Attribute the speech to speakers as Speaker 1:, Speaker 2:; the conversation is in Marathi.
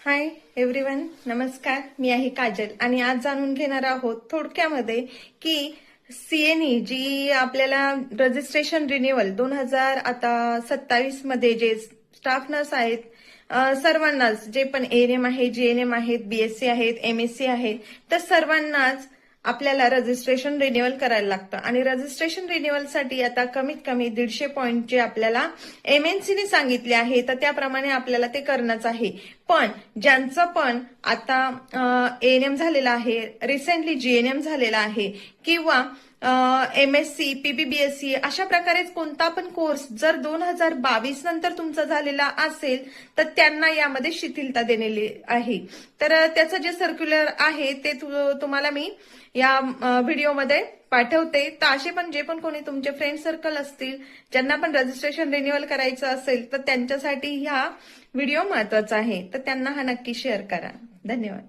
Speaker 1: हाय एव्हरीवन, नमस्कार. मी आहे काजल आणि आज जाणून घेणार आहोत थोडक्यामध्ये की सीएनई जी आपल्याला रजिस्ट्रेशन रिन्युअल 2027 मध्ये जे स्टाफ नर्स आहेत, सर्वांनाच, जे पण एएनएम आहे, जीएनएम आहेत, बीएससी आहेत, एमएससी आहेत, तर सर्वांनाच आपल्याला रजिस्ट्रेशन रिन्युअल करायला लागतं. आणि रजिस्ट्रेशन रिन्युअलसाठी आता कमीत कमी 150 पॉईंट जे आपल्याला एमएनसीने सांगितले आहे, तर त्याप्रमाणे आपल्याला ते करणंच आहे. पण ज्यांचं पण आता एएनएम झालेलं आहे, रिसेंटली जीएनएम झालेला आहे, किंवा एमएससी, पीबीबीएससी अशा प्रकारेच कोणता पण कोर्स जर 2022 नंतर तुमचा झालेला असेल, तर त्यांना यामध्ये शिथिलता देण्यात आहे. तर त्याचं जे सर्क्युलर आहे ते तुम्हाला मी या व्हिडिओमध्ये पाठवते. तर असे पण जे पण कोणी तुमचे फ्रेंड सर्कल असतील, ज्यांना पण रजिस्ट्रेशन रिन्युअल करायचं असेल, तर त्यांच्यासाठी हा व्हिडिओ महत्वाचा आहे. तर त्यांना हा नक्की शेअर करा. धन्यवाद.